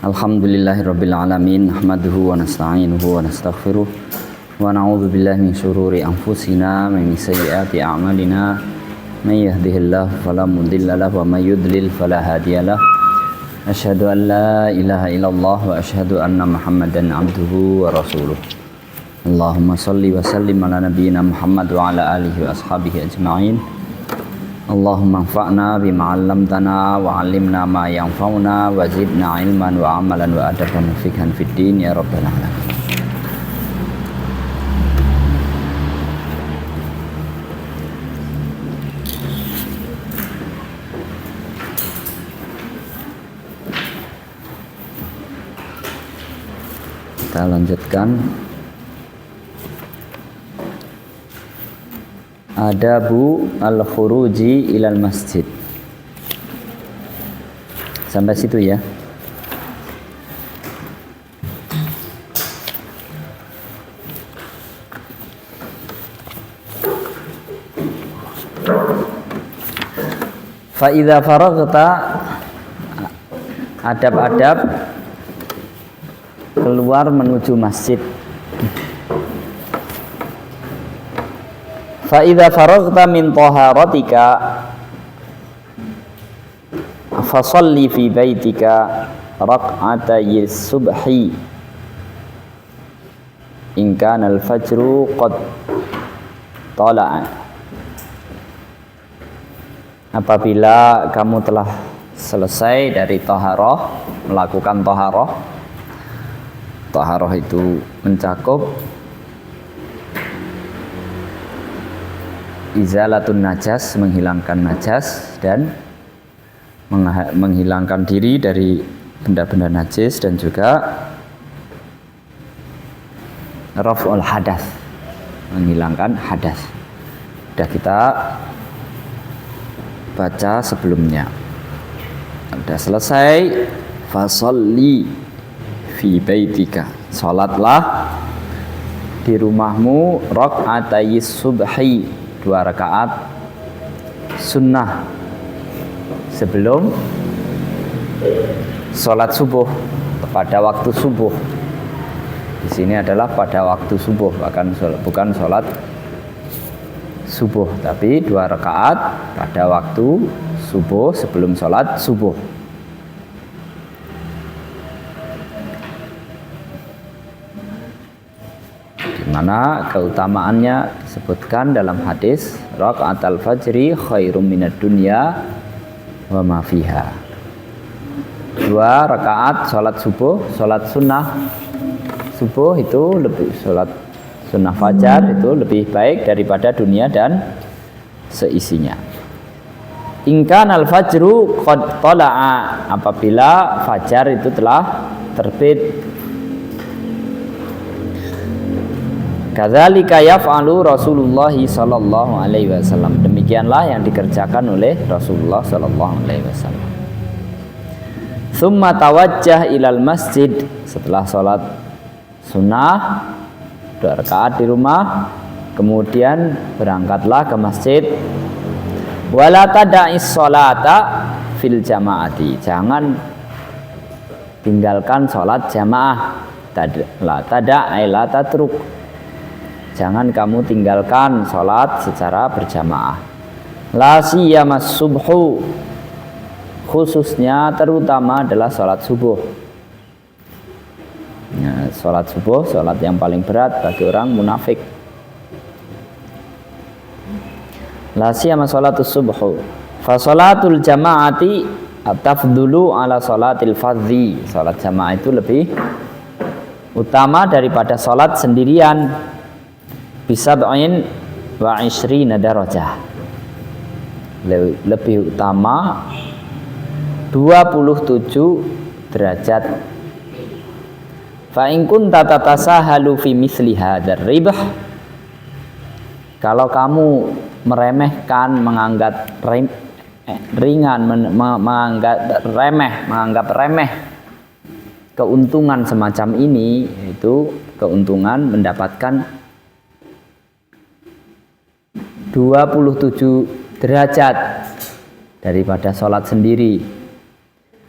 Alhamdulillahirabbil alamin, nahmaduhu wa nasta'inuhu wa nastaghfiruh wa na'udzu billahi min syururi anfusina wa min sayyiati a'malina. May yahdihillahu fala mudilla lahu wa may yudlil fala hadiyalah. Asyhadu an la ilaha illallah wa asyhadu anna Muhammadan abduhu wa rasuluh. Allahumma shalli wa sallim ala nabiyyina Muhammad wa ala alihi wa ashabihi ajma'in. Allahumma anfa'na bima 'allamtana wa 'allimna ma yanfa'una wa zidna ilman wa amalan wa adaban fikhan fid din ya rabbal alamin. Kita lanjutkan Adabu al-khuruji ilal masjid. Sampai situ ya. Fa idza faraghta, adab-adab keluar menuju masjid. Fa idza faraghta min taharatika fa shalli fi baitika rak'atay subhi in kana al-fajru qad tala'a. Apabila kamu telah selesai dari taharah, melakukan taharah. Taharah itu mencakup izalatun najas, menghilangkan najas dan menghilangkan diri dari benda-benda najis, dan juga raf'ul hadas, menghilangkan hadas. Sudah kita baca sebelumnya. Sudah selesai. Fasolli fi baitika, salatlah di rumahmu rak'atay subhi, 2 rakaat sunnah sebelum sholat subuh, pada waktu subuh. Di sini adalah pada waktu subuh, bukan sholat subuh, tapi 2 rakaat pada waktu subuh sebelum sholat subuh. Mana keutamaannya disebutkan dalam hadis raka'atul fajri khairum minad dunya wa ma fiha. 2 rakaat salat subuh, salat sunnah subuh itu lebih, salat sunnah fajar itu lebih baik daripada dunia dan seisinya. In kana al-fajru qad tala'a, apabila fajar itu telah terbit. Kadzalika yaf'alu Rasulullah sallallahu alaihi wasallam. Demikianlah yang dikerjakan oleh Rasulullah sallallahu alaihi wasallam. Tsumma tawajjah ilal masjid, setelah salat sunnah 2 rakaat di rumah, kemudian berangkatlah ke masjid. Wala tada'is sholata fil jamaati, jangan tinggalkan salat jamaah. La tada' la tatruk, jangan kamu tinggalkan sholat secara berjamaah. La siyamas subhu, khususnya terutama adalah sholat subuh. Ya, sholat subuh, sholat yang paling berat bagi orang munafik. La siyamas sholatus subhu. Fa sholatul jamaati tafdulu ala sholatil fardhi. Sholat jamaah itu lebih utama daripada sholat sendirian. Bisab'in wa 'ishrina darajah, lebih utama 27 derajat. Fa in kunta tatasahalu fi misli hadzal ribh, kalau kamu meremehkan, menganggap ringan, menganggap remeh keuntungan semacam ini, yaitu keuntungan mendapatkan 27 derajat daripada sholat sendiri.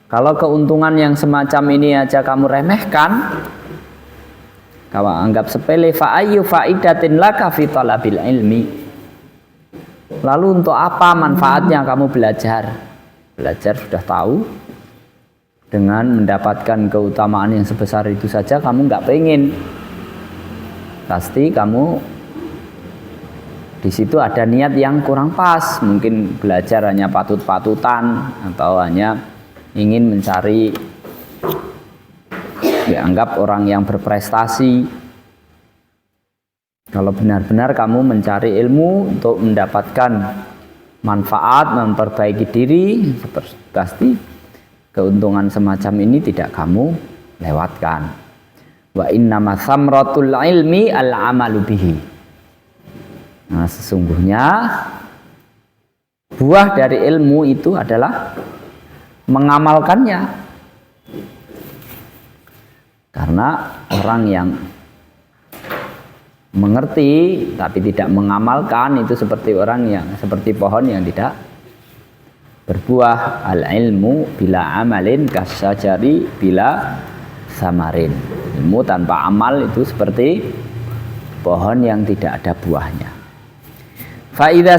Kalau keuntungan yang semacam ini aja kamu remehkan, kamu anggap sepele, fa ayyu faidatin laka fi talabil ilmi. Lalu untuk apa manfaatnya kamu belajar? Belajar sudah tahu, dengan mendapatkan keutamaan yang sebesar itu saja kamu nggak pengen. Pasti kamu di situ ada niat yang kurang pas. Mungkin belajar hanya patut-patutan atau hanya ingin mencari, dianggap orang yang berprestasi. Kalau benar-benar kamu mencari ilmu untuk mendapatkan manfaat, memperbaiki diri, pasti keuntungan semacam ini tidak kamu lewatkan. Wa innama samratul ilmi al-amalu bihi. Nah, sesungguhnya buah dari ilmu itu adalah mengamalkannya. Karena orang yang mengerti tapi tidak mengamalkan itu seperti seperti pohon yang tidak berbuah. Al ilmu bila amalin kasyajari bila samarin. Ilmu tanpa amal itu seperti pohon yang tidak ada buahnya. Fa idza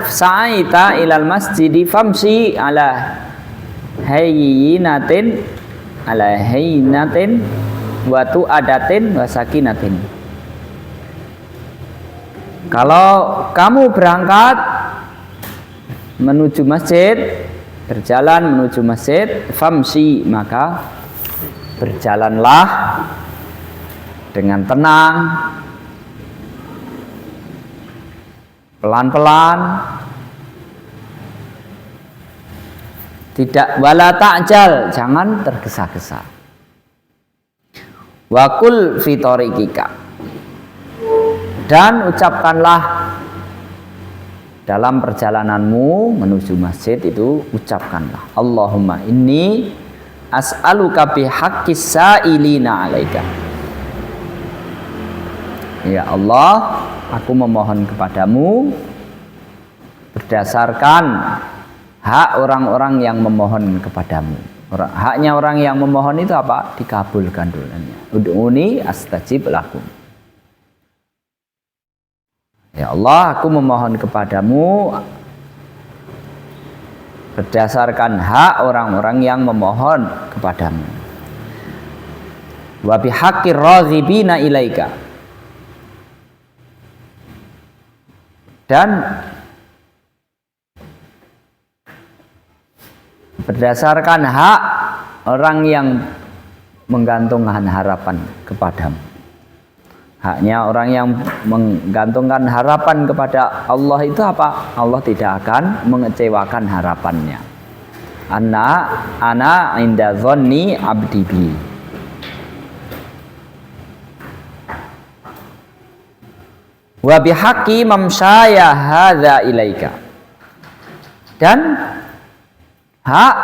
sa'aita ilal masjidi famsi ala hayyinatin wa tu'adatin wa sakinatin. Kalau kamu berangkat menuju masjid, berjalan menuju masjid, famsi, maka berjalanlah dengan tenang, pelan-pelan, tidak wala ta'jal, jangan tergesa-gesa. Wa qul fi tariqika, dan ucapkanlah dalam perjalananmu menuju masjid itu, ucapkanlah Allahumma inni as'aluka bihaqqis sa'ilina 'alaika. Ya Allah, aku memohon kepadamu berdasarkan hak orang-orang yang memohon kepadamu. Haknya orang yang memohon itu apa? Dikabulkan doanya. Ud'uni astajib lakum. Ya Allah, aku memohon kepadamu berdasarkan hak orang-orang yang memohon kepadamu. Wa bihaqqir raghibina ilaika, dan berdasarkan hak orang yang menggantungkan harapan kepadamu. Haknya orang yang menggantungkan harapan kepada Allah itu apa? Allah tidak akan mengecewakan harapannya. Ana inda dhanni abdi bi. Wa bihaqqi mamsyaya hadza ilaika, dan hak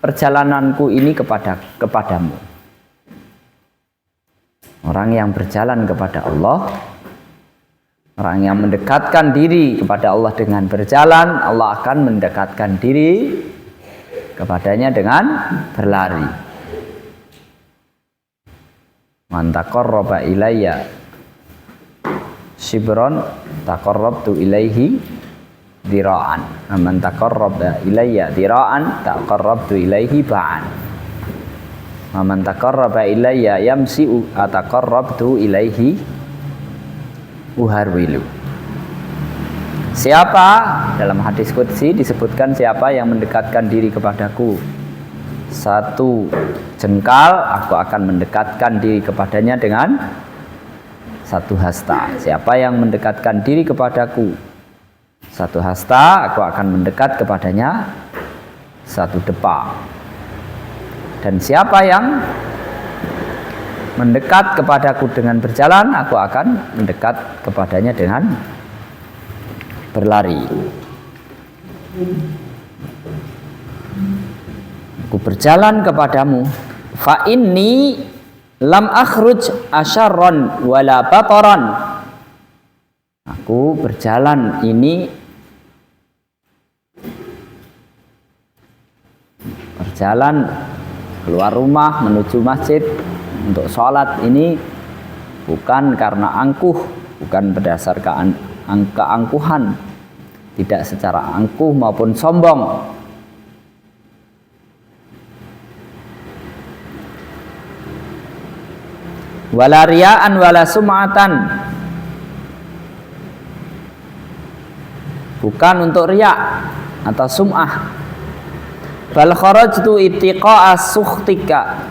perjalananku ini kepadamu. Orang yang berjalan kepada Allah, orang yang mendekatkan diri kepada Allah dengan berjalan, Allah akan mendekatkan diri kepadanya dengan berlari. Man taqarraba ilayya shibron taqarrabtu ilaihi dira'an. Man taqarraba ilayya dira'an taqarrabtu ilaihi ba'an. Man taqarraba ilayya yamsi'u ataqarrabtu ilaihi uharwilu. Siapa, dalam hadis qudsi disebutkan, siapa yang mendekatkan diri kepadaku satu jengkal, aku akan mendekatkan diri kepadanya dengan satu hasta. Siapa yang mendekatkan diri kepadaku satu hasta, aku akan mendekat kepadanya satu depa. Dan siapa yang mendekat kepadaku dengan berjalan, aku akan mendekat kepadanya dengan berlari. Aku berjalan kepadamu. Fa inni lam akhruj asyarran wala bataran. Aku berjalan ini jalan keluar rumah menuju masjid untuk sholat ini bukan karena angkuh, bukan berdasarkan keangkuhan, tidak secara angkuh maupun sombong. Wala riya'an wala sum'atan, bukan untuk riya' atau sum'ah. Bal kharajtu ittiqa'a sukhtika,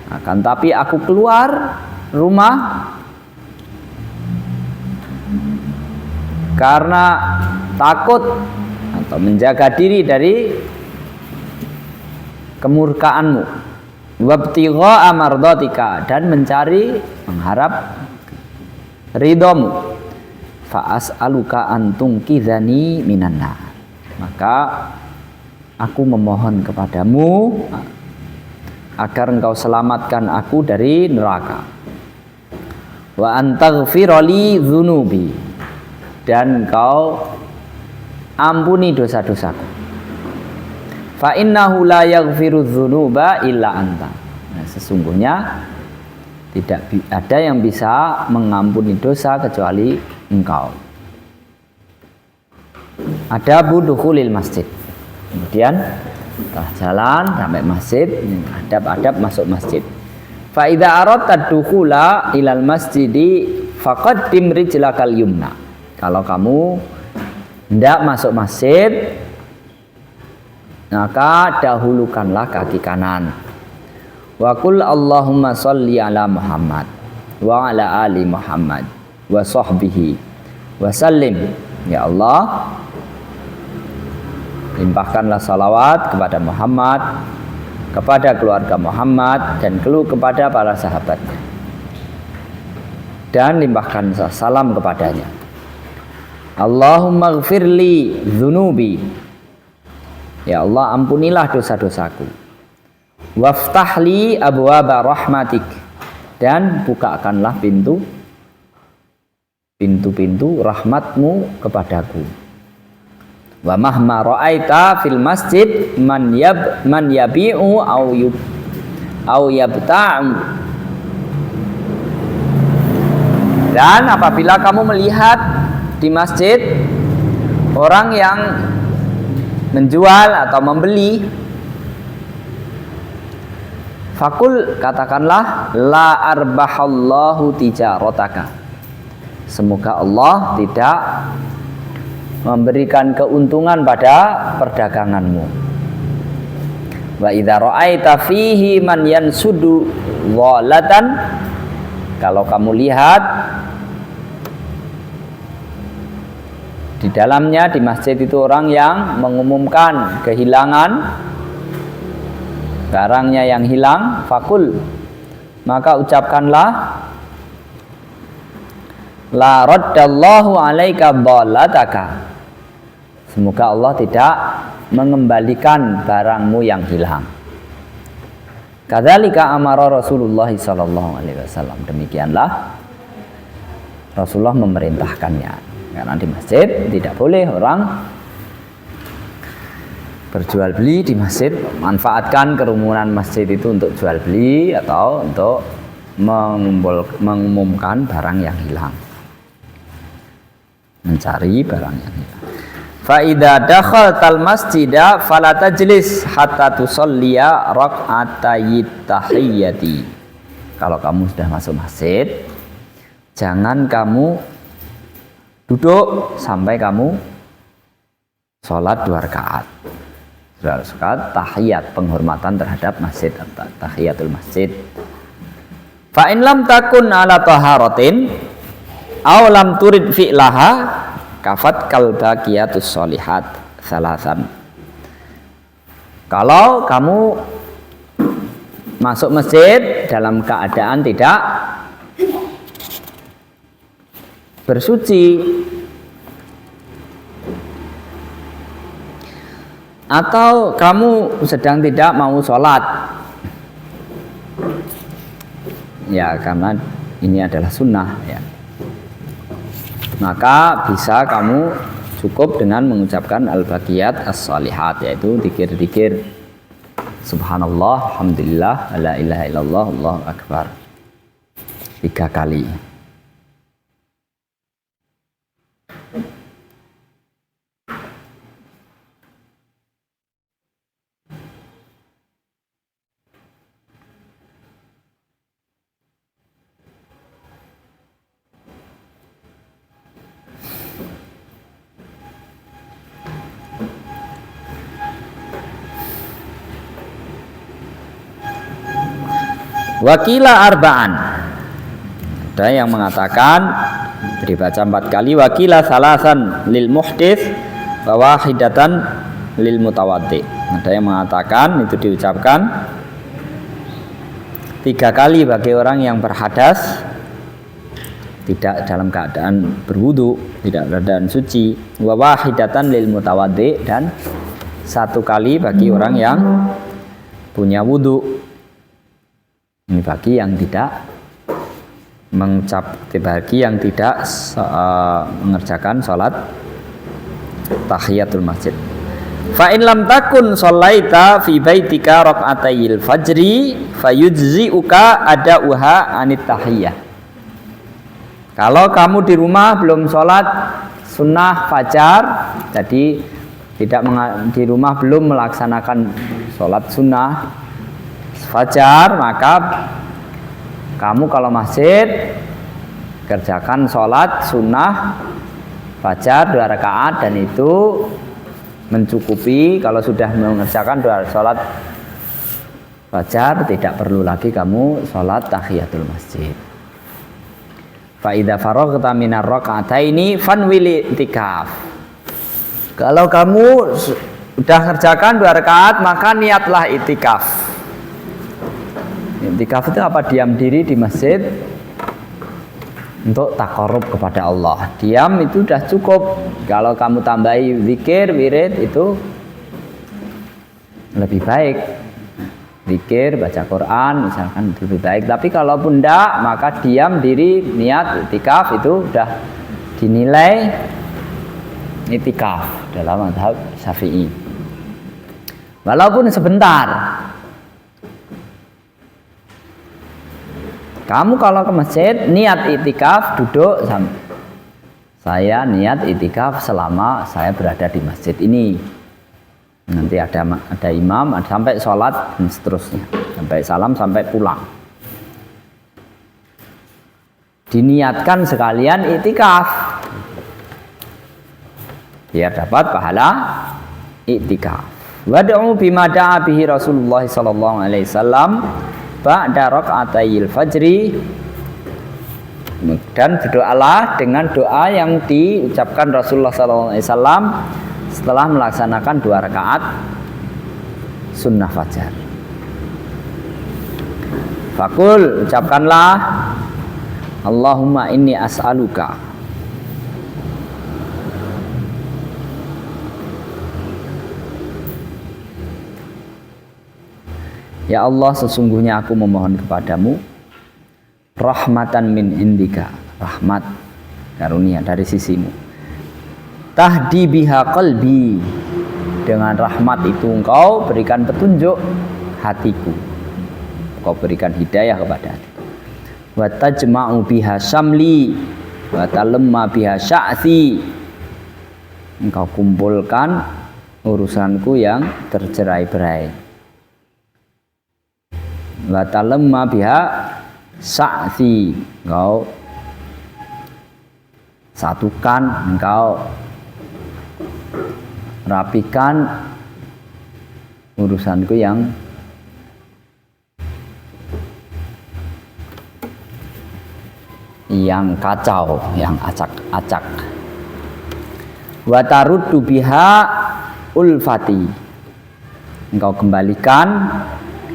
akan tapi aku keluar rumah karena takut atau menjaga diri dari kemurkaanmu, wabtigha'a mardatika, dan mencari mengharap ridhamu. Fa as'aluka an tunqidhani minan nar, maka aku memohon kepadamu agar engkau selamatkan aku dari neraka. Wa antaghfirali dzunubi, dan engkau ampuni dosa-dosaku. Fa innahu la yaghfiru dzunuba illa anta. Nah, sesungguhnya tidak ada yang bisa mengampuni dosa kecuali engkau. Ada dukhulil masjid. Kemudian setelah jalan sampai masjid, adab-adab masuk masjid. Fa idza aradta dukhula ilal masjidi faqaddim rijlakal yumna. Kalau kamu hendak masuk masjid, maka dahulukanlah kaki kanan. Wa qul Allahumma sholli ala Muhammad wa ala ali Muhammad wa sahbihi wa sallim. Ya Allah, limpahkanlah salawat kepada Muhammad, kepada keluarga Muhammad, dan kepada para sahabatnya, dan limpahkan salam kepadanya. Allahumma gfirli dzunubi, ya Allah ampunilah dosa-dosaku. Waftahli abwaba rahmatik, dan bukakanlah pintu-pintu rahmatmu kepadaku. Wa mahma ra'aita fil masjid man yabi'u au yabta'u, dan apabila kamu melihat di masjid orang yang menjual atau membeli, fakul, katakanlah, la arbahallahu tijarataka, semoga Allah tidak memberikan keuntungan pada perdaganganmu. Wa idza ra'aita fihi man yansudu dhalatan, kalau kamu lihat di dalamnya, di masjid itu, orang yang mengumumkan kehilangan barangnya yang hilang, fakul, maka ucapkanlah, la raddallahu alaika dhalataka, semoga Allah tidak mengembalikan barangmu yang hilang. Kadzalika amara Rasulullah sallallahu alaihi wasallam, demikianlah Rasulullah memerintahkannya. Karena di masjid tidak boleh orang berjual beli di masjid, manfaatkan kerumunan masjid itu untuk jual beli atau untuk mengumumkan barang yang hilang, mencari barang yang hilang. Fa idza dakhaltal masjida fala tajlis hatta tusalliya rak'atayit tahiyyati. Kalau kamu sudah masuk masjid, jangan kamu duduk sampai kamu sholat 2 rakaat. 2 rakaat tahiyat, penghormatan terhadap masjid, tahiyatul masjid. Fa in lam takun ala taharatin aw lam turid fi'laha kafat kal baqiyatus sholihat salasan. Kalau kamu masuk masjid dalam keadaan tidak bersuci atau kamu sedang tidak mau sholat, ya karena ini adalah sunnah ya, maka bisa kamu cukup dengan mengucapkan al-baqiyat as-shalihat, yaitu zikir-zikir subhanallah, alhamdulillah, la ilaha illallah, Allahu akbar 3 kali. Wakila arba'an, ada yang mengatakan dibaca 4 kali. Wakila salasan lil muhdits wa wahidatan lil mutawaddi. Ada yang mengatakan itu diucapkan 3 kali bagi orang yang berhadas, tidak dalam keadaan berwudu, tidak keadaan suci. Wa wahidatan lil mutawaddi, dan 1 kali bagi orang yang punya wudu. Ini bagi yang tidak mengerjakan sholat tahiyatul masjid. Fa in lam takun shallaita fi baitika rak'atayil fajri fayujzi'uka ada'uha anit tahiyah. Kalau kamu di rumah belum sholat sunnah fajar, jadi di rumah belum melaksanakan sholat sunnah fajar, maka kamu kalau masjid kerjakan sholat sunnah fajar 2 rakaat, dan itu mencukupi. Kalau sudah mengerjakan 2 sholat fajar, tidak perlu lagi kamu sholat tahiyatul masjid. Fa idza faraghta minar raka'ataini fanwil i'tikaf. Kalau kamu sudah kerjakan 2 rakaat, maka niatlah i'tikaf. I'tikaf itu apa? Diam diri di masjid untuk taqarrub kepada Allah. Diam itu sudah cukup. Kalau kamu tambahi zikir, wirid, itu lebih baik. Zikir, baca Quran misalkan lebih baik. Tapi kalaupun tidak, maka diam diri niat i'tikaf itu sudah dinilai i'tikaf dalam mazhab Syafi'i. Walaupun sebentar. Kamu kalau ke masjid niat i'tikaf, duduk saya niat i'tikaf selama saya berada di masjid ini. Nanti ada imam, sampai sholat dan seterusnya, sampai salam, sampai pulang. Diniatkan sekalian i'tikaf biar dapat pahala i'tikaf. Wad'u bima da'a bihi Rasulullah sallallahu alaihi wasallam ba'da rak'atayil fajri, dan berdoalah dengan doa yang diucapkan Rasulullah SAW setelah melaksanakan 2 rakaat sunnah fajar. Fakul, ucapkanlah Allahumma inni as'aluka ya Allah, sesungguhnya aku memohon kepadamu rahmatan min indika, rahmat karunia dari sisimu. Tahdi biha qalbi, dengan rahmat itu engkau berikan petunjuk hatiku, engkau berikan hidayah kepada hatiku. Wa tajma'u biha syamli wa talamma biha sya'thi, engkau kumpulkan urusanku yang tercerai-berai. Wa talamma biha sa'thi, engkau satukan, engkau rapikan urusanku yang kacau, yang acak-acak. Wa taruddu biha ulfati, engkau kembalikan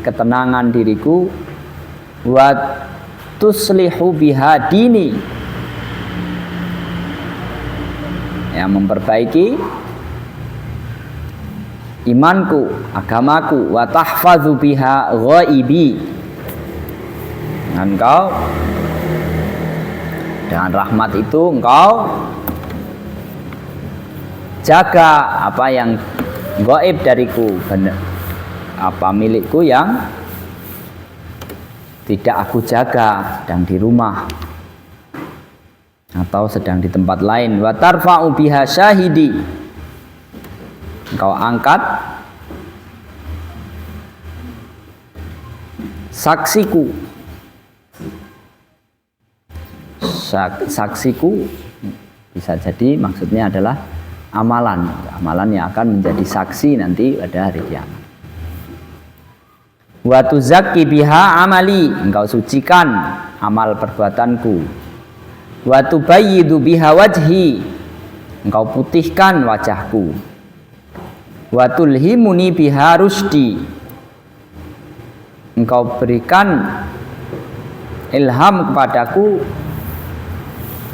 ketenangan diriku. Wa tuslihu biha dini, yang memperbaiki imanku, agamaku. Wa tahfazu biha ghaibi, dan engkau dengan rahmat itu engkau jaga apa yang gaib dariku, apa milikku yang tidak aku jaga, sedang di rumah atau sedang di tempat lain. Wa tarfa'u biha syahidi, engkau angkat saksiku. Saksiku bisa jadi maksudnya adalah amalan yang akan menjadi saksi nanti pada hari kiamat. Wa tuzakki biha amali, engkau sucikan amal perbuatanku. Wa tubayyidu biha wajhi, engkau putihkan wajahku. Wa tulhimuni biha rusdi, engkau berikan ilham kepadaku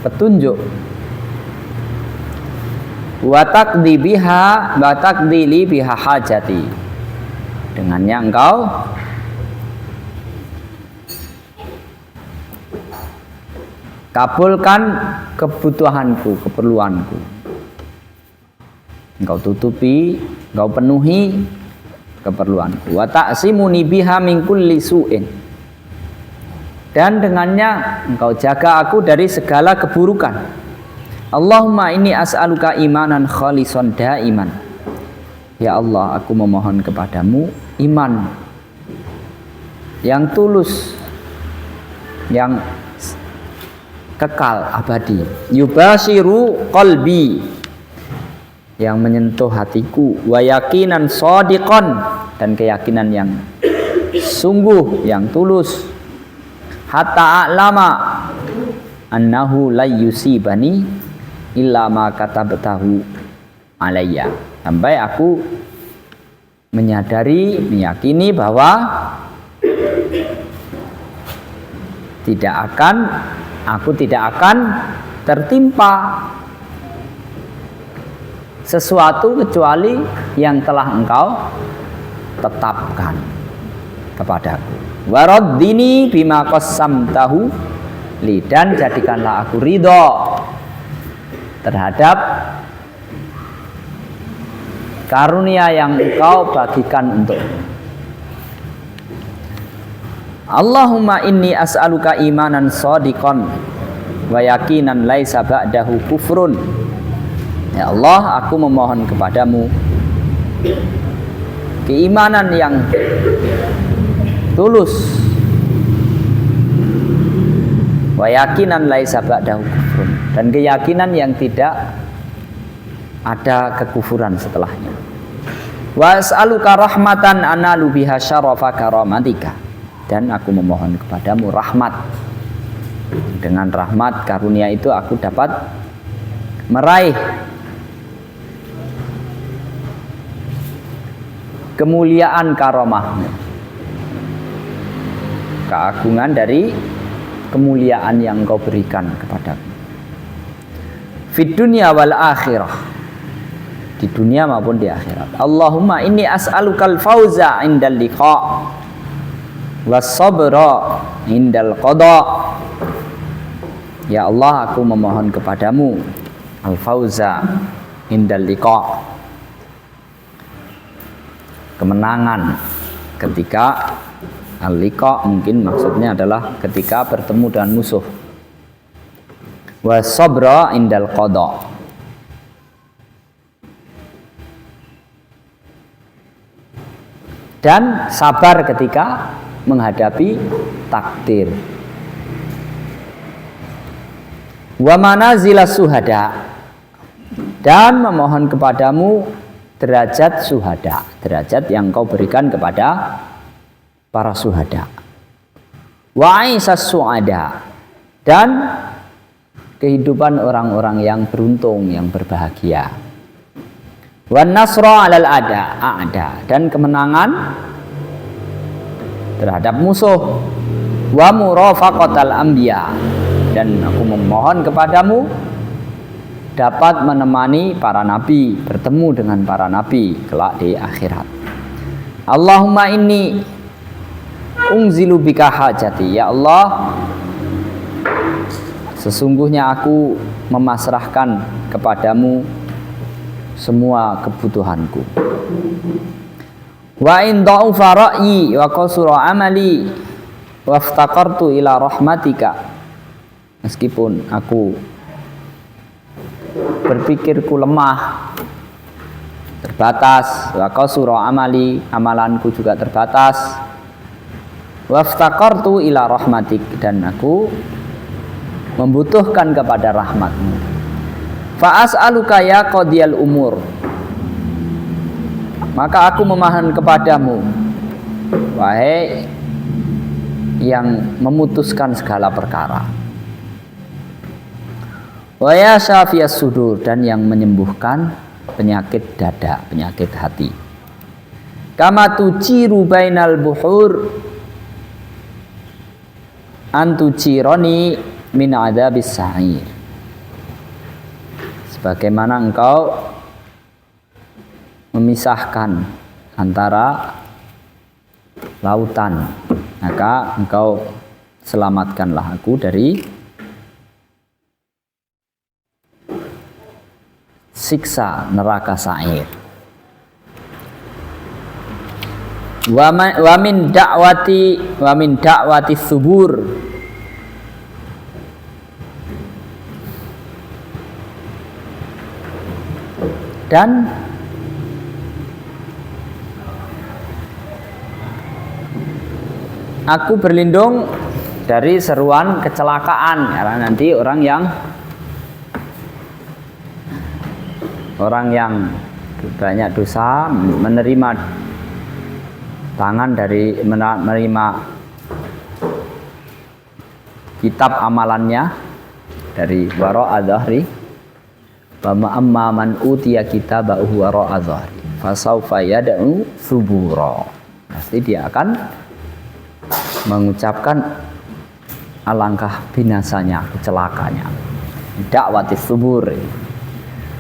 petunjuk. Wa taqdi biha wa taqdili biha hajati, dengannya engkau kabulkan kebutuhanku, keperluanku. Engkau tutupi, engkau penuhi keperluanku. Wa ta'simuni biha min kulli su'in, dan dengannya engkau jaga aku dari segala keburukan. Allahumma inni as'aluka imanan khalisan daiman, ya Allah, aku memohon kepadamu iman yang tulus, yang kekal abadi. Yubashiru qalbi, yang menyentuh hatiku. Wa yakinan shadiqan, dan keyakinan yang sungguh, yang tulus. Hatta a'lama annahu la yusibani illa ma katabtahu alayya, sampai aku menyadari, meyakini bahwa aku tidak akan tertimpa sesuatu kecuali yang telah engkau tetapkan kepadaku. Waraddini bima qassamtahu li, dan jadikanlah aku ridho terhadap karunia yang engkau bagikan untukku. Allahumma inni as'aluka imanan shadiqan wa yakinan laisa ba'dahu kufrun. Ya Allah, aku memohon kepadamu keimanan yang tulus, wa yakinan laisa ba'dahu kufrun, dan keyakinan yang tidak ada kekufuran setelahnya. Wa as'aluka rahmatan analu biha syarafa karamatika, dan aku memohon kepadamu rahmat, dengan rahmat karunia itu aku dapat meraih kemuliaan karomahmu, keagungan dari kemuliaan yang engkau berikan kepadaku. Fid dunya wal akhirah, di dunia maupun di akhirat. Allahumma inni as'alukal fauza indal liqa was sabra indal qada. Ya Allah, aku memohon kepadamu al fauza indal liqa, kemenangan ketika al-liqa, mungkin maksudnya adalah ketika bertemu dengan musuh. Wa sabra indal qada, dan sabar ketika menghadapi takdir. Wa manazilas suhada, dan memohon kepadamu derajat suhada, derajat yang kau berikan kepada para suhada. Wa aisas suada, dan kehidupan orang-orang yang beruntung, yang berbahagia. Wan nasra 'alal a'da, dan kemenangan terhadap musuh. Wa murafaqatal anbiya, dan aku memohon kepadamu dapat menemani para nabi, bertemu dengan para nabi kelak di akhirat. Allahumma inni unzilu bika hajati, ya Allah, sesungguhnya aku memasrahkan kepadamu semua kebutuhanku. Wa in dha'ufa ra'yi wa qasura amali waftaqartu ila rahmatika, meskipun aku berpikirku lemah, terbatas, wa qasura amali, amalanku juga terbatas, waftaqartu ila rahmatik, dan aku membutuhkan kepada rahmatmu. Fa as'aluka ya qadiyal umur, maka aku memohon kepadamu, wahai yang memutuskan segala perkara, wa ya syafiyas sudur, dan yang menyembuhkan penyakit dada, penyakit hati. Kama tuciru bainal buhur antucironi min adzabis sa'ir, sebagaimana engkau memisahkan antara lautan, maka engkau selamatkanlah aku dari siksa neraka sa'ir. Wa min da'wati subur, dan aku berlindung dari seruan kecelakaan, karena nanti orang yang banyak dosa menerima tangan dari menerima kitab amalannya dari wara'a dhahri, wa amma man utiya kitabahu wara'a dhahri fasaufa yad'u subura, pasti dia akan mengucapkan alangkah binasanya, kecelakanya. Da'watis subur,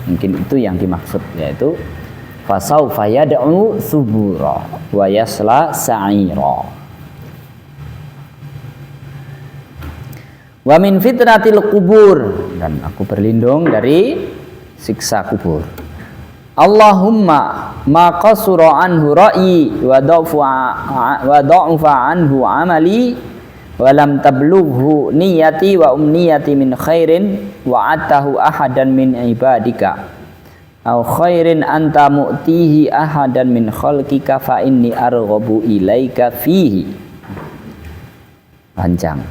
mungkin itu yang dimaksud, yaitu fasaufa yad'u subura wa yasla sa'ira. Wa min fitnatil kubur, dan aku berlindung dari siksa kubur. Allahumma ma qasura anhu ra'yi wa dha'fa anhu amali wa lam tablughu niyati wa umniyati min khairin wa atahu ahadan min ibadika aw khairin anta mu'tihi ahadan min khalqika fa inni arghabu ilaika fihi. Panjang.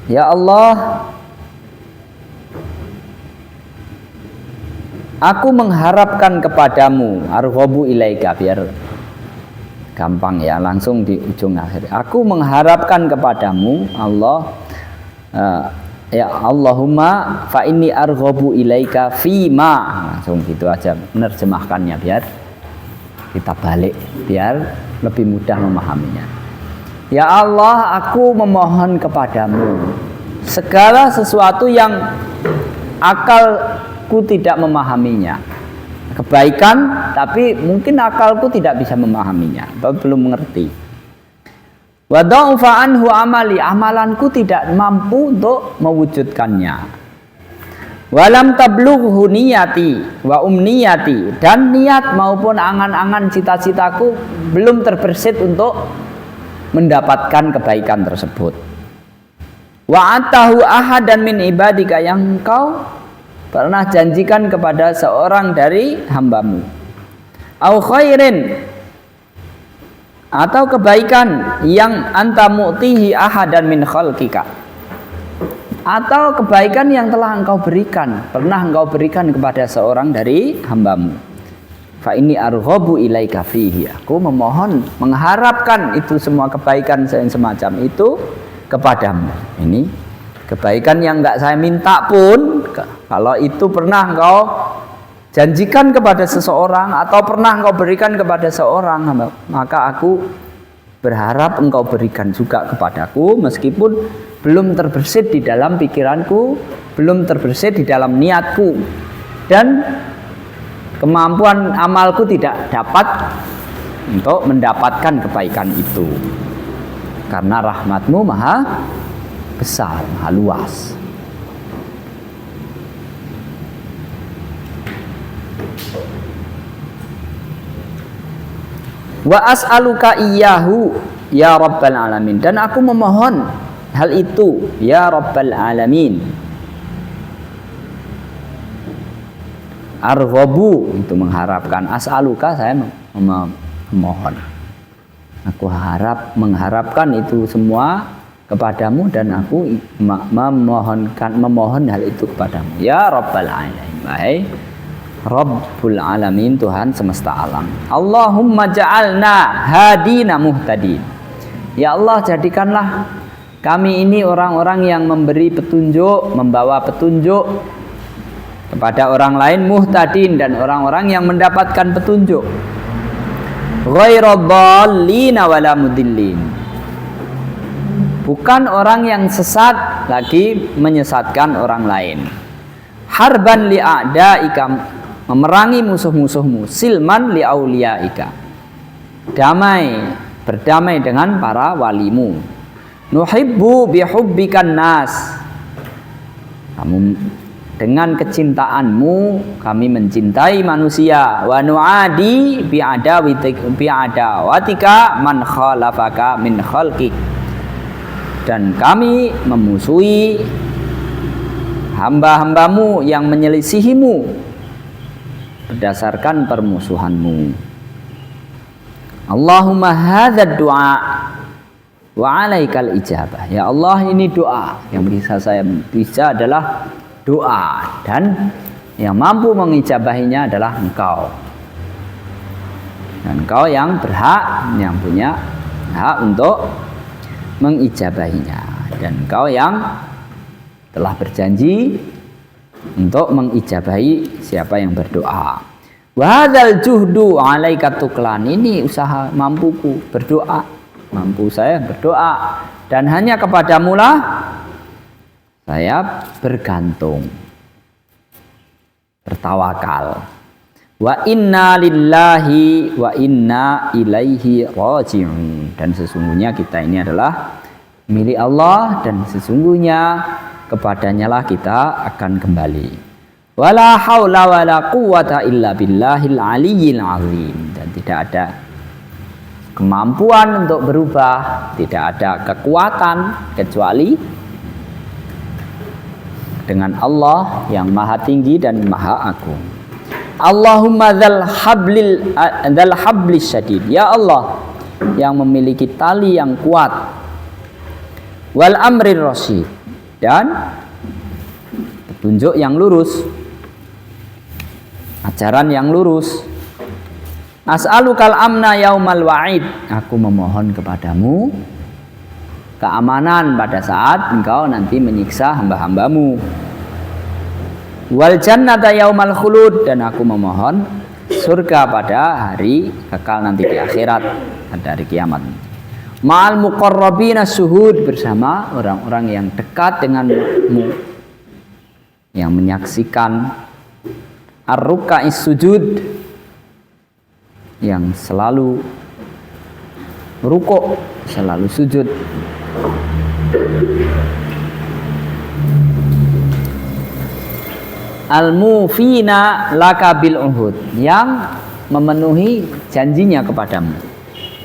Ya Allah, aku mengharapkan kepadamu, arghabu ilaika, biar gampang ya, langsung di ujung akhir. Aku mengharapkan kepadamu, Allah, ya Allahumma fa inni arghabu ilaika fima, langsung gitu aja menerjemahkannya, biar kita balik, biar lebih mudah memahaminya. Ya Allah, aku memohon kepadamu segala sesuatu yang akalku tidak memahaminya, kebaikan tapi mungkin akalku tidak bisa memahaminya atau belum mengerti. Wa dha'fa anhu amali, amalanku tidak mampu untuk mewujudkannya. Walam tablughu niyati wa umniyati, dan niat maupun angan-angan cita-citaku belum terbersit untuk mendapatkan kebaikan tersebut. Wa atahu ahadan min ibadika, yang engkau pernah janjikan kepada seorang dari hambamu. Au khairin, atau kebaikan yang anta mu'tihi ahadan min khalqika, atau kebaikan yang telah engkau berikan, pernah engkau berikan kepada seorang dari hambamu. Fa inni arghabu ilaika fihi, aku memohon, mengharapkan itu semua kebaikan yang semacam itu kepadamu. Ini kebaikan yang enggak saya minta pun, kalau itu pernah engkau janjikan kepada seseorang atau pernah engkau berikan kepada seorang, maka aku berharap engkau berikan juga kepadaku, meskipun belum terbersit di dalam pikiranku, belum terbersit di dalam niatku, dan kemampuan amalku tidak dapat untuk mendapatkan kebaikan itu, karena rahmatmu maha besar, maha luas. Wa as'aluka iyyahu ya rabbal alamin, dan aku memohon hal itu ya rabbal alamin. Arghabu itu mengharapkan, as'aluka saya memohon. Aku mengharapkan itu semua kepadamu, dan aku memohon hal itu kepadamu ya rabbal alamin. Baik, Rabbul alamin, Tuhan semesta alam. Allahumma ja'alna hadina muhtadin. Ya Allah, jadikanlah kami ini orang-orang yang memberi petunjuk, membawa petunjuk kepada orang lain, muhtadin, dan orang-orang yang mendapatkan petunjuk. Ghairu dhallina wala mudillin, bukan orang yang sesat lagi menyesatkan orang lain. Harban li a'daika, memerangi musuh-musuhmu. Silman li auliyaika, berdamai dengan para walimu. Nuhibbu bihubbikan nas, kamu dengan kecintaanmu kami mencintai manusia. Wa nu'adi bi'adawatika man khalafaka min khalqik, dan kami memusuhi hamba-hambamu yang menyelisihimu berdasarkan permusuhanmu. Allahumma hadzal du'a wa 'alaikal ijabah. Ya Allah, ini doa yang saya bisa adalah doa, dan yang mampu mengijabahinya adalah Engkau. Dan Engkau yang berhak, yang punya hak untuk mengijabahinya, dan Engkau yang telah berjanji untuk mengijabahi siapa yang berdoa. Wa hadzal juhdu 'alaika tuklan, ini usaha mampuku berdoa, mampu saya berdoa, dan hanya kepadamu lah saya bergantung, bertawakal. Wa inna lillahi wa inna ilaihi raji'un, dan sesungguhnya kita ini adalah milik Allah, dan sesungguhnya kepadanya lah kita akan kembali. Wala haula wala quwwata illa billahil aliyyil azim, dan tidak ada kemampuan untuk berubah, tidak ada kekuatan kecuali dengan Allah yang maha tinggi dan maha agung. Allahumma dzal hablis syadid, ya Allah yang memiliki tali yang kuat, wal amrir rasyid, dan petunjuk yang lurus, ajaran yang lurus. As'alukal amna yaumal wa'id, aku memohon kepadamu keamanan pada saat Engkau nanti menyiksa hamba-hambamu. Wal jannata yaumal khulud, dan aku memohon surga pada hari kekal nanti di akhirat, pada hari kiamat. Ma'al muqarrabina syuhud, bersama orang-orang yang dekat denganmu, yang menyaksikan ar-ruka'is sujud, yang selalu rukuk, selalu sujud. Al-mufina laka bil uhud, yang memenuhi janjinya kepadamu.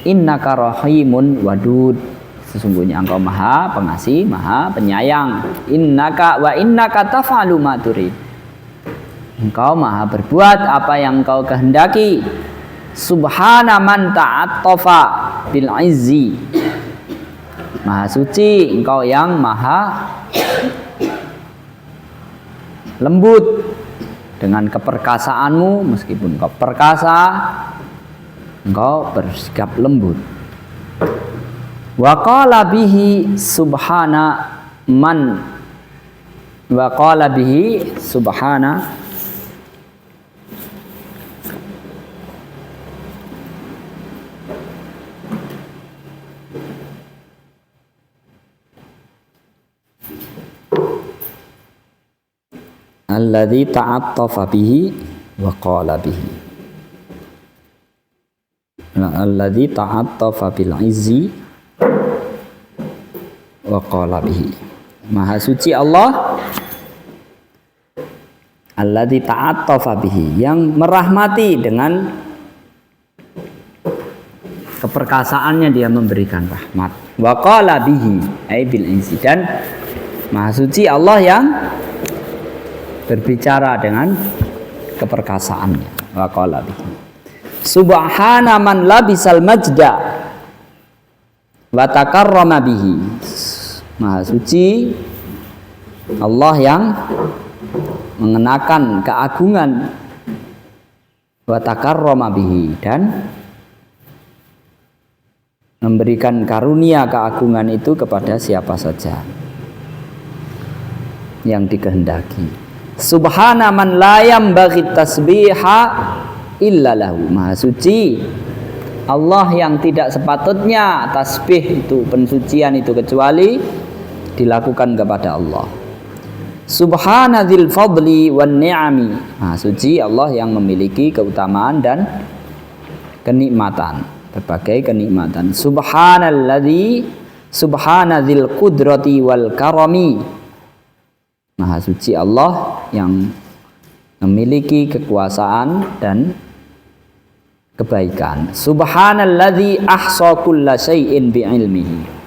Innaka rahimun wadud, sesungguhnya Engkau maha pengasih, maha penyayang. Innaka taf'alu ma turid, Engkau maha berbuat apa yang Engkau kehendaki. Subhana man ta'attafa bil izzi, maha suci Engkau yang maha lembut dengan keperkasaanmu. Meskipun Engkau perkasa, Engkau bersikap lembut. Wa qala bihi subhana man, wa qala bihi subhana alladzi ta'attafa bihi wa qala bihi, alladzi ta'attafa bil izzi wa qala bihi, maha suci Allah alladzi ta'attafa bihi, yang merahmati dengan keperkasaannya dia memberikan rahmat. Wa qala bihi ai bil insi, dan Maha Suci Allah yang berbicara dengan keperkasaannya. Wa qala bihi subhana man labisal majda wa takarrama bihi. Maha Suci Allah yang mengenakan keagungan wa takarrama bihi, dan memberikan karunia keagungan itu kepada siapa saja yang dikehendaki. Subhana man la yambaghi tasbiha illa lahu. Maha Suci Allah yang tidak sepatutnya tasbih itu, pensucian itu, kecuali dilakukan kepada Allah. Subhana dzil fadli wan ni'ami. Maha Suci Allah yang memiliki keutamaan dan kenikmatan, berbagai kenikmatan. Subhanalladzi subhana dzil qudrati wal karami. Maha Suci Allah yang memiliki kekuasaan dan kebaikan. Subhanalladzi ahsa kulla syai'in bi'ilmihi.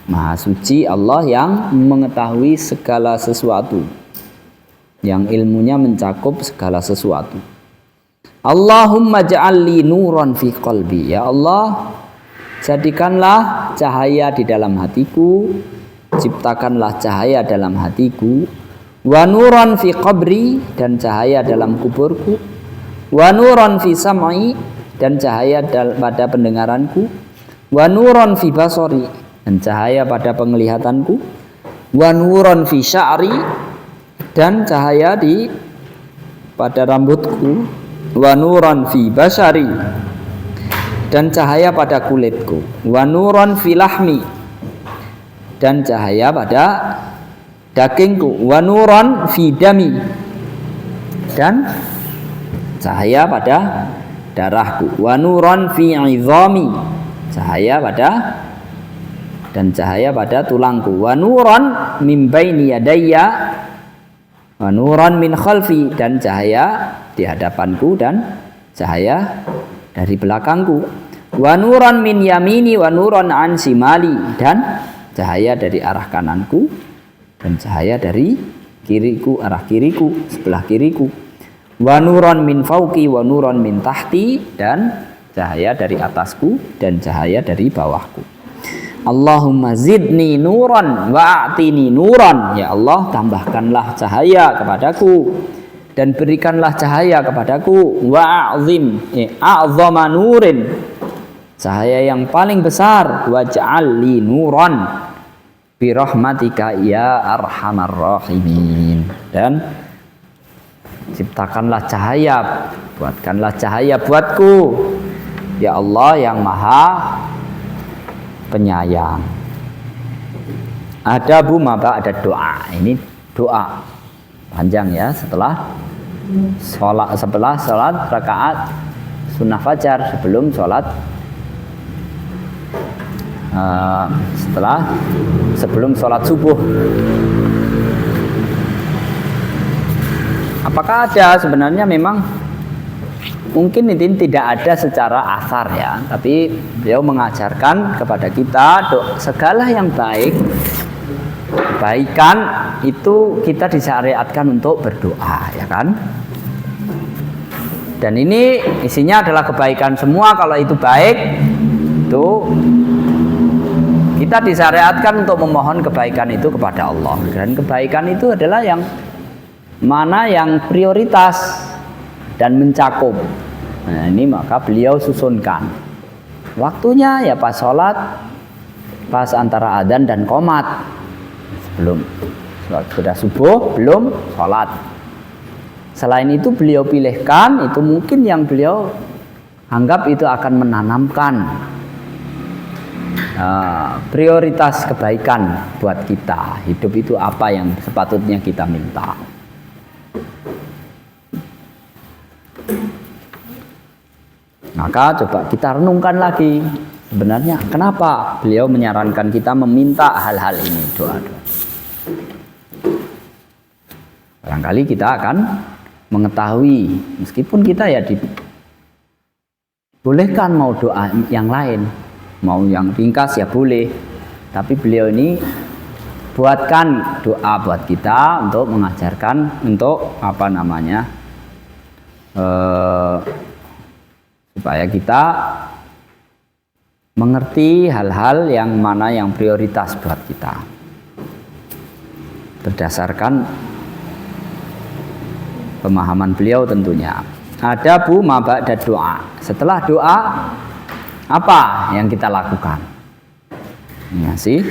Maha Suci Allah yang mengetahui segala sesuatu, yang ilmunya mencakup segala sesuatu. Allahumma ja'alli nuran fi qalbi. Ya Allah, jadikanlah cahaya di dalam hatiku, ciptakanlah cahaya dalam hatiku. Wa nuran fi qabri, dan cahaya dalam kuburku. Wa nuran fi sam'i, dan cahaya pada pendengaranku. Wa nuran fi basari, dan cahaya pada penglihatanku. Wa nuran fi sya'ri, dan cahaya pada rambutku. Wa nuran fi basyari, dan cahaya pada kulitku. Wa nuran fi lahmi, dan cahaya pada dagingku. Wa nuran fi dami, dan cahaya pada darahku. Wa nuran fi izami, cahaya pada tulangku. Wa nuran min baini yadayya wa nuran min khalfi, dan cahaya di hadapanku dan cahaya dari belakangku. Wa nuran min yamini wa nuran an simali, dan cahaya dari arah kananku dan cahaya dari kiriku, arah kiriku, sebelah kiriku. Wa nuran min fauqi wa nuran min tahti, dan cahaya dari atasku dan cahaya dari bawahku. Allahumma zidni nuran wa a'tini nuran. Ya Allah, tambahkanlah cahaya kepadaku dan berikanlah cahaya kepadaku. Wa a'zama nurin, cahaya yang paling besar. Waj'al li nuran bi rahmatika ya arhamar rahimin, dan ciptakanlah cahaya, buatkanlah cahaya buatku, ya Allah yang maha penyayang. Ada ada doa. Ini doa panjang ya, setelah sholat rakaat sunnah fajar, sebelum sholat sebelum sholat subuh. Apakah ada? Sebenarnya memang mungkin ini tidak ada secara asar ya, tapi beliau mengajarkan kepada kita segala yang baik, kebaikan itu kita disyariatkan untuk berdoa, ya kan? Dan ini isinya adalah kebaikan semua. Kalau itu baik, itu kita disyariatkan untuk memohon kebaikan itu kepada Allah. Dan kebaikan itu adalah yang mana yang prioritas dan mencakup. Nah, ini maka beliau susunkan waktunya ya pas sholat, pas antara adzan dan qomat, sebelum sudah subuh, belum sholat. Selain itu beliau pilihkan, itu mungkin yang beliau anggap itu akan menanamkan prioritas kebaikan buat kita. Hidup itu apa yang sepatutnya kita minta. Maka coba kita renungkan lagi, sebenarnya kenapa beliau menyarankan kita meminta hal-hal ini, doa-doa. Barangkali kita akan mengetahui, meskipun kita ya Boleh kan mau doa yang lain, mau yang ringkas ya boleh. Tapi beliau ini buatkan doa buat kita untuk mengajarkan untuk supaya kita mengerti hal-hal yang mana yang prioritas buat kita berdasarkan pemahaman beliau tentunya. Ada ma ba'da doa. Setelah doa apa yang kita lakukan? Ya sih.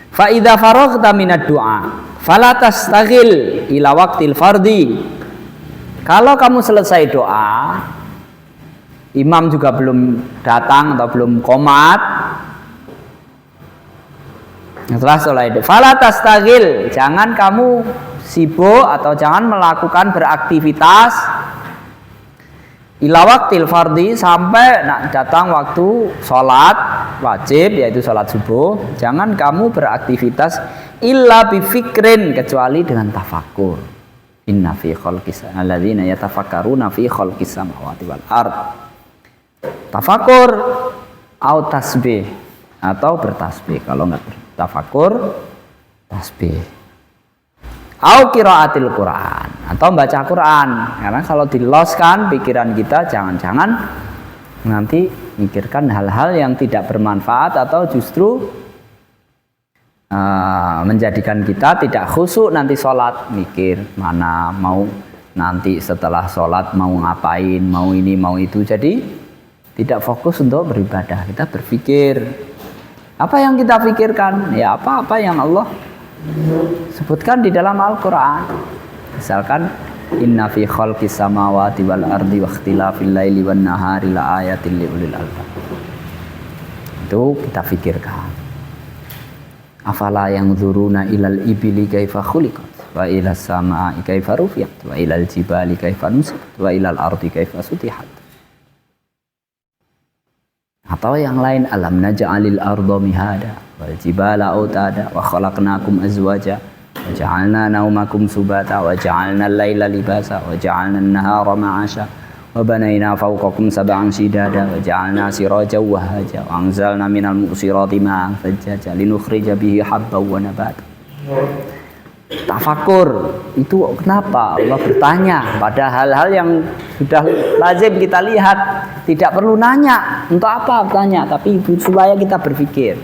Fa idza faraghta minad du'a fala tastaghil ila waqtil fardhi. Kalau kamu selesai doa, imam juga belum datang atau belum qomat, setelah sholat itu fala tastaghil, jangan kamu sibuk atau jangan melakukan beraktivitas ila waqtil fardhi sampai datang waktu sholat wajib yaitu sholat subuh. Jangan kamu beraktivitas illa bifikrin, kecuali dengan tafakur. Inna fi khalqis alladzina yatafakkaruna fi khalqis samawati wal ard. Tafakur au tasbih atau bertasbih. Kalau enggak tafakur, tasbih. Au qiraatil Quran atau baca Quran. Karena kalau diloskan pikiran kita, jangan-jangan nanti mikirkan hal-hal yang tidak bermanfaat atau justru menjadikan kita tidak khusyuk nanti sholat, mikir mana mau nanti setelah sholat mau ngapain, mau ini mau itu, jadi tidak fokus untuk beribadah. Kita berpikir apa yang kita pikirkan, ya apa-apa yang Allah sebutkan di dalam Al-Quran. Misalkan inna fi khalqis samawati wal ardi wa ikhtilafil laili wan nahari la ayatin liulil albab. Itu kita pikirkan. Afala yanzuruna ilal ibili kaifa khuliqat wa ilas samaa'i kaifa rufi'at wa ilal jibali kaifa nusibat wa ilal ardi kaifa sutihat. Atau yang lain, alam naj'alil arda mihada wal jibala autada wa khalaqnakum azwaja wa ja'alna naumakum subata wa ja'alna al-laila libasa wa ja'alna an-nahara ma'asha wa banayna fawqakum sab'an shidada wa ja'alna sirajan wahaja wa anzalna minal mu'sirati ma'an thajjaja linukhrija bihi habban wa nabata. Tafakur itu kenapa Allah bertanya pada hal-hal yang sudah lazim kita lihat, tidak perlu nanya untuk apa bertanya, tapi supaya kita berpikir.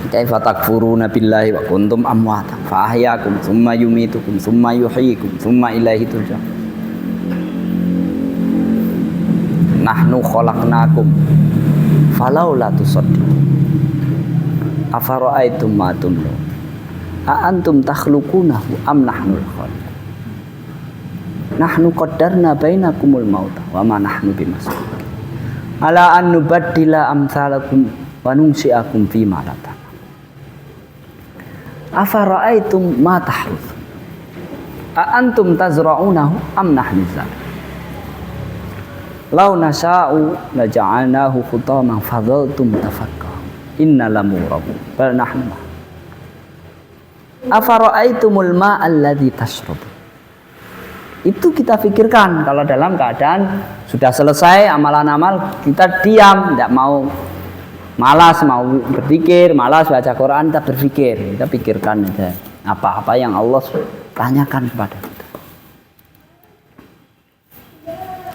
Kaifa takfuruna billahi wa kuntum amwatan fa ahyakum tsumma yumitukum tsumma yuhyikum tsumma ilaihi turja'un. Nahnu khalaqnakum falaula tusaddiqun afara'aitum ma tumnun a antum takhluqunahu am nahnul khaliqun nahnu qaddarna bainakumul mauta wa ma nahnu bimasbuqin ala an nubaddila amsalakum wa nunsi'akum fi ma la ta'lamun afara'aitum ma tahruthun a antum tazra'unahu am nahnu zari'un lau nasya'u laja'alnahu khutaman fadhaltum tafakkarun inna lamurabun bal nahnu afara'aitumul ma'al ladzi tashrabun. Itu kita pikirkan kalau dalam keadaan sudah selesai amalan-amal, kita diam, tidak mau malas, mau berpikir, malas baca Quran, kita berpikir, kita pikirkan aja apa-apa yang Allah tanyakan kepada kita.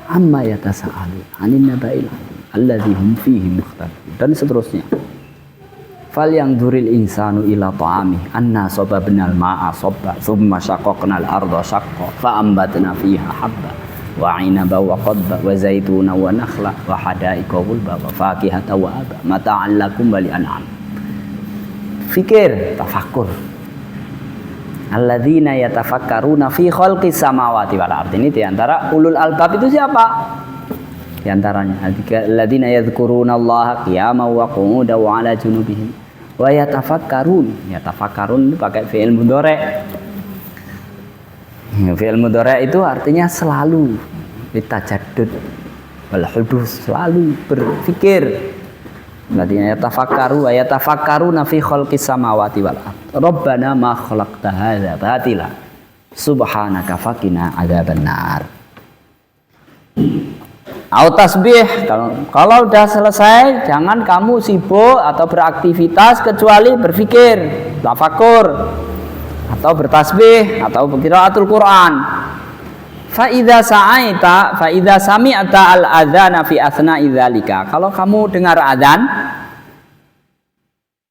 Amma yatasa'alun 'anin naba'il 'adzim alladzi hum fihi mukhtalifun, dan seterusnya. Fal yang duril insanu ila ta'ami anna sababnal ma'a sabba thumma shaqaqnal arda shaqqa fa ambatna fiha habba wa 'inaba wa qadba wa zaituna wa nakhla wa hada'iqa ghulba wa fakihata wa aba mata'an lakum wa li'an'am. Fikir, tafakkur. Alladzina yatafakkaruna fi khalqis samawati wal ardi. Ini diantara ulul albab itu siapa? Di antaranya alladzina yadhkuruna Allaha qiyaman wa qu'udan wa 'ala junubihim wa yatafakkarun. Yatafakkarun itu pakai fi'il mudhari'. Fi'il mudhari' itu artinya selalu bitajaddud wal hudus, selalu berpikir. Alladzina yatafakkaru wa yatafakkaruna fi khalqis samawati wal ardh. Rabbana ma khalaqta hadza batila subhanaka faqina adzabannar. Au tasbih, kalau udah selesai jangan kamu sibuk atau beraktivitas kecuali berpikir, tafakur atau bertasbih atau qiraatul Quran. Fa idza sami'ta al-adzana fi asna'i dzalika. Kalau kamu dengar adzan,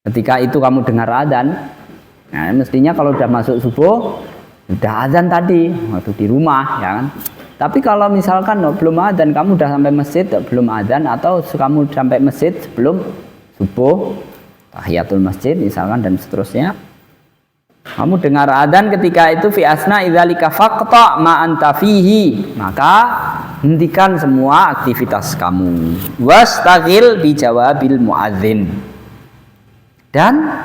ketika itu kamu dengar adzan, nah mestinya kalau udah masuk subuh udah adzan tadi waktu di rumah, ya kan? Tapi kalau misalkan belum adzan, kamu udah sampai masjid belum adzan, atau kamu sampai masjid sebelum subuh, tahiyatul masjid misalkan dan seterusnya, kamu dengar adzan ketika itu fi asna idzalika faqta ma anta fihi, maka hentikan semua aktivitas kamu. Wastaghil bi jawabil muadzin, dan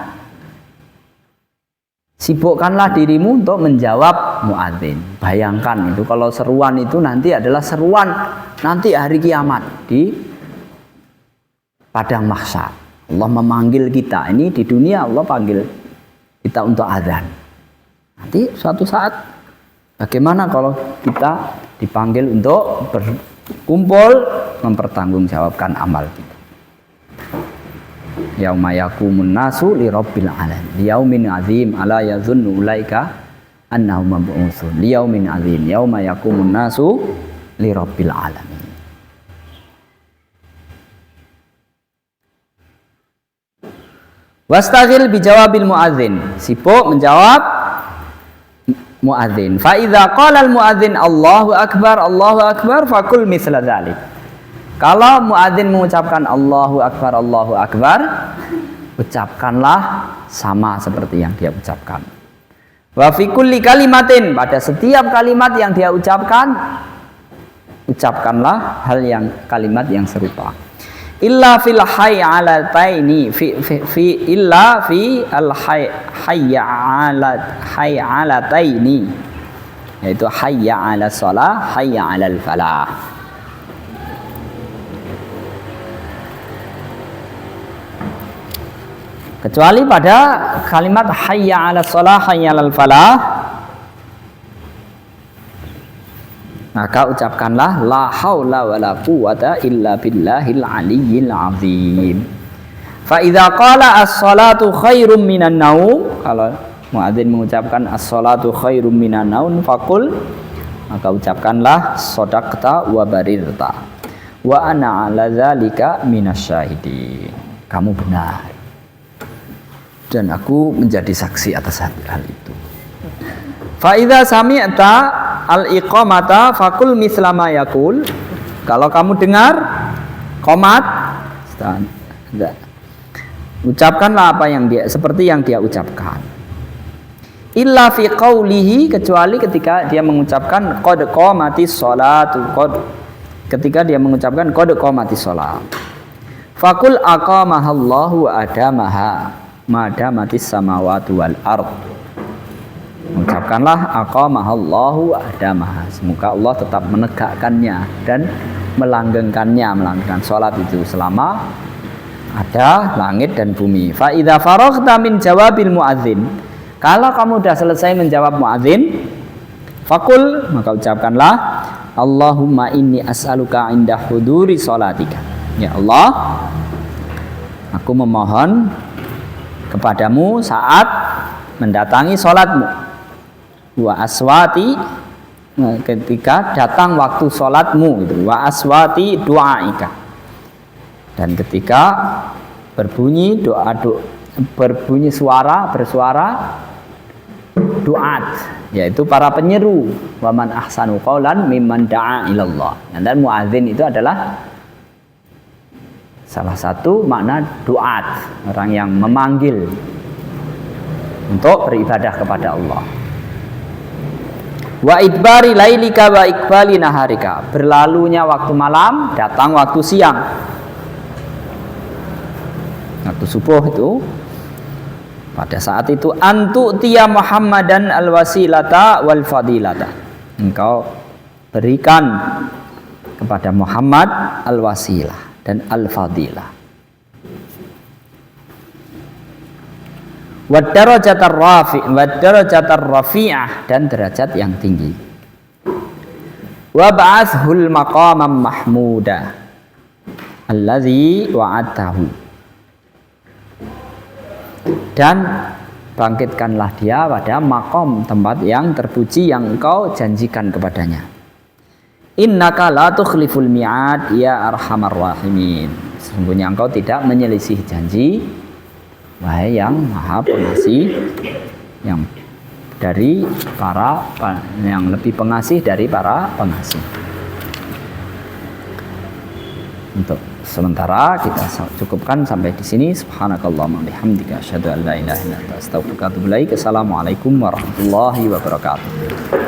sibukkanlah dirimu untuk menjawab muadzin. Bayangkan itu kalau seruan itu nanti adalah seruan nanti hari kiamat di padang mahsyar. Allah memanggil kita. Ini di dunia Allah panggil kita untuk adzan. Nanti suatu saat bagaimana kalau kita dipanggil untuk berkumpul mempertanggungjawabkan amal kita. Yauma yaqumun nasu li rabbil alamin yaumin azim ala yazunnu ulaika annahum mab'utsun yaumin azim yauma yaqumun nasu li rabbil alamin. Wastaghil bi jawabil muadzin, sibuk menjawab muadzin. Fa idza qala al muadzin Allahu akbar faqul misla dzalik. Kalau muadzin mengucapkan Allahu Akbar, ucapkanlah sama seperti yang dia ucapkan. Wa fi kulli kalimatin, pada setiap kalimat yang dia ucapkan, ucapkanlah kalimat yang serupa. Illa fil hayyalataini illa fi al hayyalataini, yaitu hayya 'alas shalah, hayya 'alal falah. Kecuali pada kalimat hayya 'alas shalah hayya 'alal falah, maka ucapkanlah la haula wala quwwata illa billahil aliyyil azim. Fa idza qala as-salatu khairum minan naum, kalau muadzin mengucapkan as-salatu khairum minan naum faqul, maka ucapkanlah shadaqta wa barirta wa ana 'ala dzalika minasyahidin. Kamu benar dan aku menjadi saksi atas hal itu. Fa idza sami'ta al-iqamata faqul misla ma yaqul. Kalau kamu dengar qomat, ucapkanlah apa yang seperti yang dia ucapkan. Illa fi qaulihi, kecuali ketika dia mengucapkan qad qamatis sholatu, ketika dia mengucapkan qad qamatis sholat. Faqul aqamahallahu wa adamaha madamatis samawati wal ard. Mengucapkanlah aqamahallahu wa adamaha, semoga Allah tetap menegakkannya dan melanggengkan sholat itu selama ada langit dan bumi. Fa idza faraghta min jawabil muadzin, kalau kamu sudah selesai menjawab muadzin, faqul, maka ucapkanlah Allahumma inni as'aluka inda huduri sholatika. Ya Allah, aku memohon kepadamu saat mendatangi sholatmu, wa aswati, ketika datang waktu sholatmu itu, wa aswati du'aika, dan ketika berbunyi bersuara duat, yaitu para penyeru, wa man ahsanu qaulan mimman da'a ilallah. Dan muadzin itu adalah salah satu makna duat, orang yang memanggil untuk beribadah kepada Allah. Wa idbari lailika wa iqbali naharika, berlalunya waktu malam, datang waktu siang. Waktu subuh itu, pada saat itu antu tiya Muhammadan al-wasilata wal fadilata, engkau berikan kepada Muhammad al-wasilah dan al-fadilah, wa darajatar rafi'ah, dan derajat yang tinggi. wa ba'athul maqamam mahmuda allazi wa'atahu, dan bangkitkanlah dia pada makom, tempat yang terpuji yang engkau janjikan kepadanya. Innaka la tukhliful mi'ad ya arhamar rahimin, sesungguhnya engkau tidak menyelisih janji wahai yang maha pengasih, yang dari para yang lebih pengasih dari para pengasih. Untuk sementara kita cukupkan sampai di sini. Subhanakallahumma bihamdika asyhadu an la ilaha illa anta astaghfiruka wa atubu ilaik. Assalamualaikum warahmatullahi wabarakatuh.